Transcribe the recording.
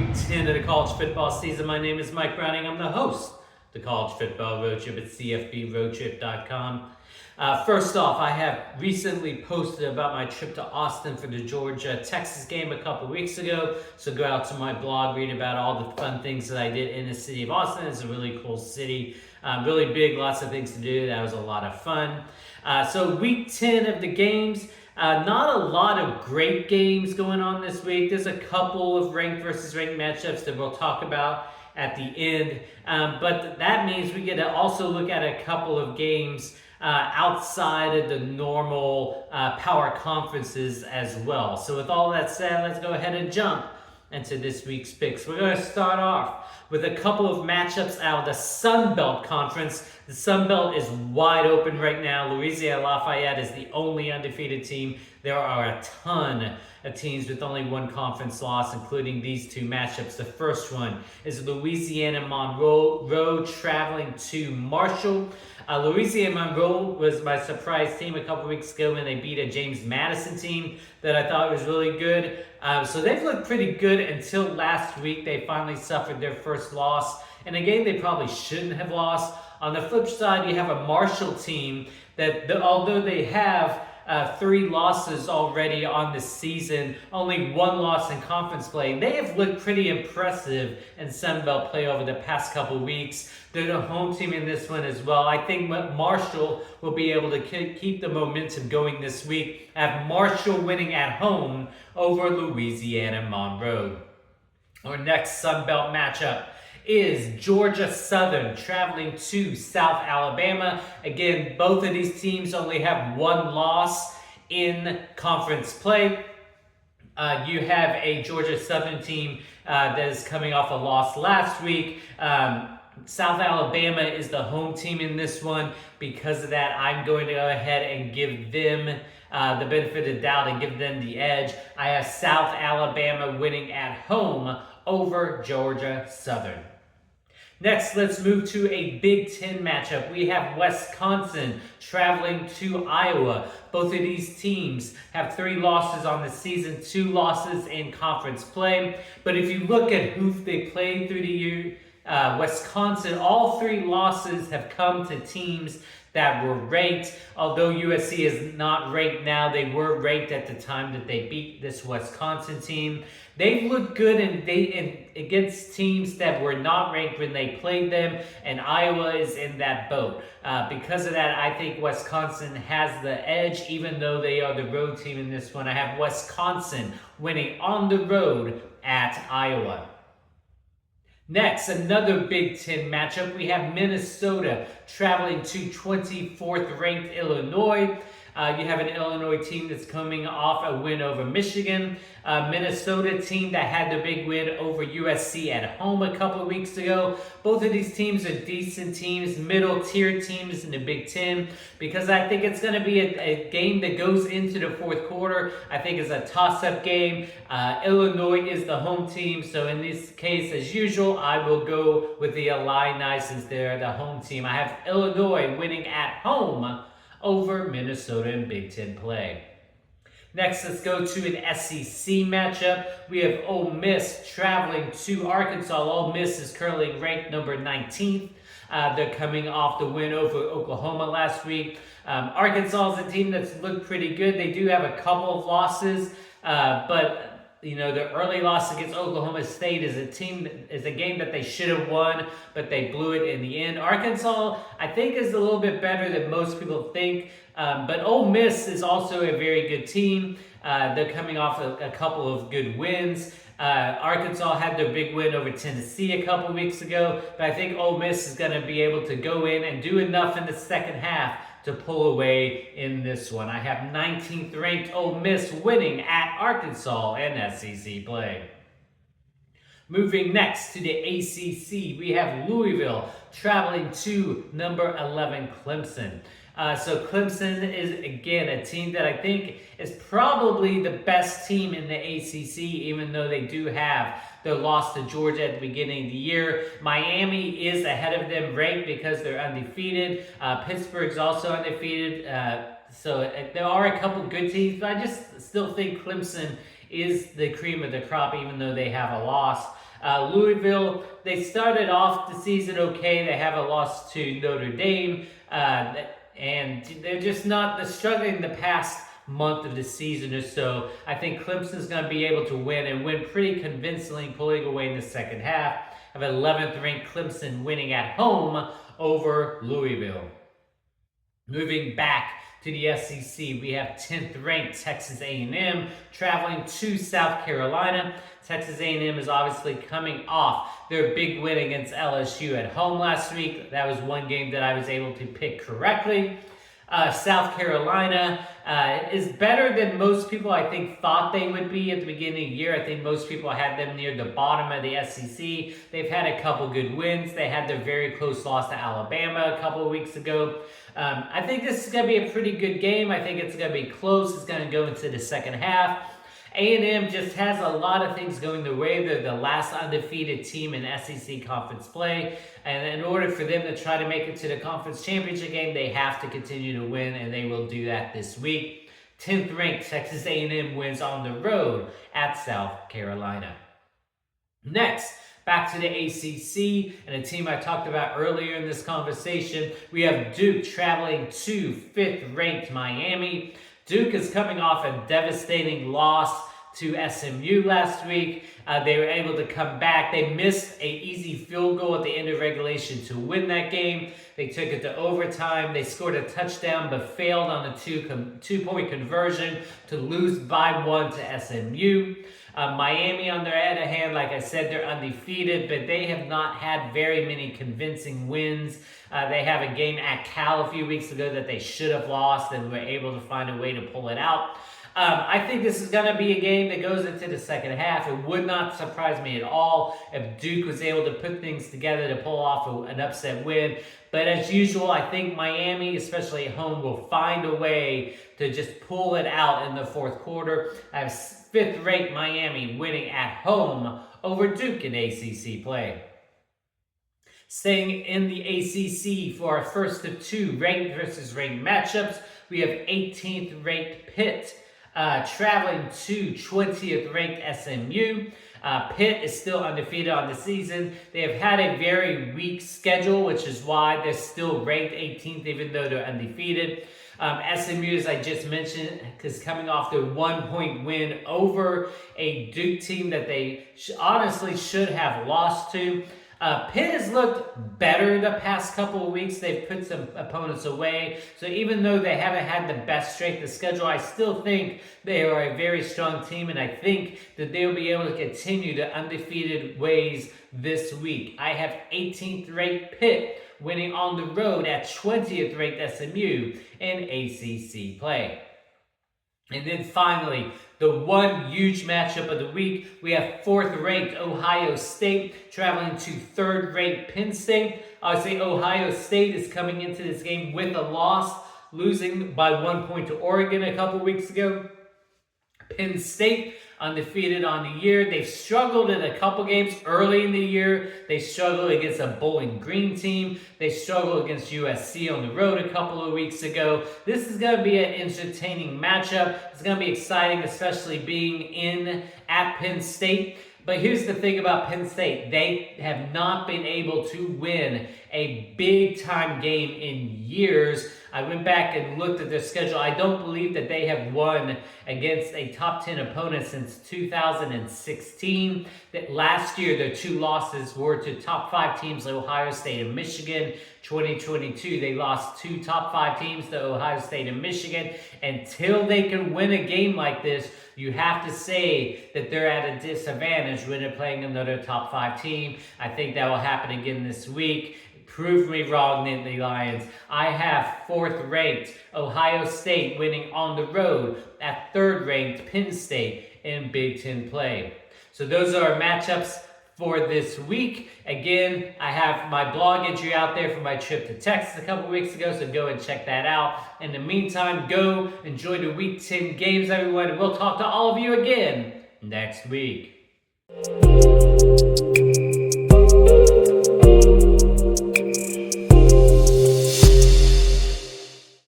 week 10 of the college football season. My name is Mike Browning. I'm the host of the College Football Road Trip at CFBRoadTrip.com. First off, I have recently posted about my trip to Austin for the Georgia-Texas game a couple weeks ago. So go out to my blog, read about all the fun things that I did in the city of Austin. It's a really cool city, really big, lots of things to do. That was a lot of fun. So week 10 of the games. Not a lot of great games going on this week. There's a couple of ranked versus ranked matchups that we'll talk about at the end. But that means we get to also look at a couple of games outside of the normal power conferences as well. So with all that said, let's go ahead and jump into this week's picks. We're going to start off with a couple of matchups out of the Sun Belt Conference. The Sun Belt is wide open right now. Louisiana Lafayette is the only undefeated team. There are a ton of teams with only one conference loss, including these two matchups. The first one is Louisiana Monroe traveling to Marshall. Louisiana Monroe was my surprise team a couple weeks ago when they beat a James Madison team that I thought was really good. So they've looked pretty good until last week. They finally suffered their first loss in a game they probably shouldn't have lost. On the flip side, you have a Marshall team that, although they have 3 losses already on the season, only 1 loss in conference play. They have looked pretty impressive in Sun Belt play over the past couple weeks. They're the home team in this one as well. I think Marshall will be able to keep the momentum going this week. I have Marshall winning at home over Louisiana Monroe. Our next Sun Belt matchup is Georgia Southern traveling to South Alabama. Again, both of these teams only have 1 loss in conference play. You have a Georgia Southern team that is coming off a loss last week. South Alabama is the home team in this one. Because of that, I'm going to go ahead and give them the benefit of the doubt and give them the edge. I have South Alabama winning at home over Georgia Southern. Next, let's move to a Big Ten matchup. We have Wisconsin traveling to Iowa. Both of these teams have 3 losses on the season, 2 losses in conference play. But if you look at who they played through the year, Wisconsin, all 3 losses have come to teams that were ranked. Although USC is not ranked now, they were ranked at the time that they beat this Wisconsin team. They've looked good against teams that were not ranked when they played them, and Iowa is in that boat. Because of that, I think Wisconsin has the edge, even though they are the road team in this one. I have Wisconsin winning on the road at Iowa. Next, another Big Ten matchup. We have Minnesota traveling to 24th ranked Illinois. You have an Illinois team that's coming off a win over Michigan. Minnesota team that had the big win over USC at home a couple of weeks ago. Both of these teams are decent teams, middle tier teams in the Big Ten, because I think it's going to be a game that goes into the fourth quarter. I think it's a toss-up game. Illinois is the home team, so in this case, as usual, I will go with the Illini since they're the home team. I have Illinois winning at home over Minnesota in Big Ten play. Next, let's go to an SEC matchup. We have Ole Miss traveling to Arkansas. Ole Miss is currently ranked number 19th. They're coming off the win over Oklahoma last week. Arkansas is a team that's looked pretty good. They do have a couple of losses, but you know, the early loss against Oklahoma State is a game that they should have won, but they blew it in the end. Arkansas, I think, is a little bit better than most people think, but Ole Miss is also a very good team. They're coming off a couple of good wins. Arkansas had their big win over Tennessee a couple weeks ago, but I think Ole Miss is going to be able to go in and do enough in the second half to pull away in this one. I have 19th ranked Ole Miss winning at Arkansas in SEC play. Moving next to the ACC, we have Louisville traveling to number 11 Clemson. So Clemson is, again, a team that I think is probably the best team in the ACC, even though they do have their loss to Georgia at the beginning of the year. Miami is ahead of them ranked because they're undefeated. Pittsburgh's also undefeated. So there are a couple good teams, but I just still think Clemson is the cream of the crop, even though they have a loss. Louisville, they started off the season okay. They have a loss to Notre Dame, and they're just not struggling the past month of the season or so. I think Clemson's going to be able to win and win pretty convincingly, pulling away in the second half. I have 11th ranked Clemson winning at home over Louisville. Moving back to the SEC, we have 10th ranked Texas A&M traveling to South Carolina. Texas A&M is obviously coming off their big win against LSU at home last week. That was one game that I was able to pick correctly. South Carolina is better than most people, I think, thought they would be at the beginning of the year. I think most people had them near the bottom of the SEC. They've had a couple good wins. They had their very close loss to Alabama a couple of weeks ago. I think this is going to be a pretty good game. I think it's going to be close. It's going to go into the second half. A&M just has a lot of things going their way. They're the last undefeated team in SEC conference play. And in order for them to try to make it to the conference championship game, they have to continue to win, and they will do that this week. 10th ranked Texas A&M wins on the road at South Carolina. Next, back to the ACC, and a team I talked about earlier in this conversation. We have Duke traveling to 5th ranked Miami. Duke is coming off a devastating loss to SMU last week. They were able to come back. They missed an easy field goal at the end of regulation to win that game. They took it to overtime. They scored a touchdown but failed on a two-point conversion to lose by 1 to SMU. Miami, on their other hand, like I said, they're undefeated, but they have not had very many convincing wins. They have a game at Cal a few weeks ago that they should have lost and were able to find a way to pull it out. I think this is going to be a game that goes into the second half. It would not surprise me at all if Duke was able to put things together to pull off an upset win. But as usual, I think Miami, especially at home, will find a way to just pull it out in the fourth quarter. I have 5th ranked Miami winning at home over Duke in ACC play. Staying in the ACC for our first of two ranked versus ranked matchups, we have 18th ranked Pitt traveling to 20th ranked SMU. Pitt is still undefeated on the season. They have had a very weak schedule, which is why they're still ranked 18th even though they're undefeated. SMU, as I just mentioned, is coming off their 1-point win over a Duke team that they honestly should have lost to. Pitt has looked better the past couple of weeks. They've put some opponents away. So even though they haven't had the best strength of schedule, I still think they are a very strong team, and I think that they'll be able to continue the undefeated ways this week. I have 18th ranked Pitt winning on the road at 20th ranked SMU in ACC play. And then finally, the one huge matchup of the week, we have 4th ranked Ohio State traveling to 3rd ranked Penn State. I would say Ohio State is coming into this game with a loss, losing by 1 point to Oregon a couple weeks ago. Penn State undefeated on the year. They've struggled in a couple games early in the year. They struggled against a Bowling Green team. They struggled against USC on the road a couple of weeks ago. This is going to be an entertaining matchup. It's going to be exciting, especially being at Penn State. But here's the thing about Penn State. They have not been able to win a big-time game in years. I went back and looked at their schedule. I don't believe that they have won against a top 10 opponent since 2016. That last year, their 2 losses were to top 5 teams, Ohio State and Michigan. 2022, they lost 2 top 5 teams to Ohio State and Michigan. Until they can win a game like this, you have to say that they're at a disadvantage when they're playing another top 5 team. I think that will happen again this week. Prove me wrong, Nittany Lions. I have 4th ranked Ohio State winning on the road at 3rd ranked Penn State in Big Ten play. So those are our matchups for this week. Again, I have my blog entry out there for my trip to Texas a couple weeks ago, so go and check that out. In the meantime, go enjoy the Week 10 games, everyone, and we'll talk to all of you again next week.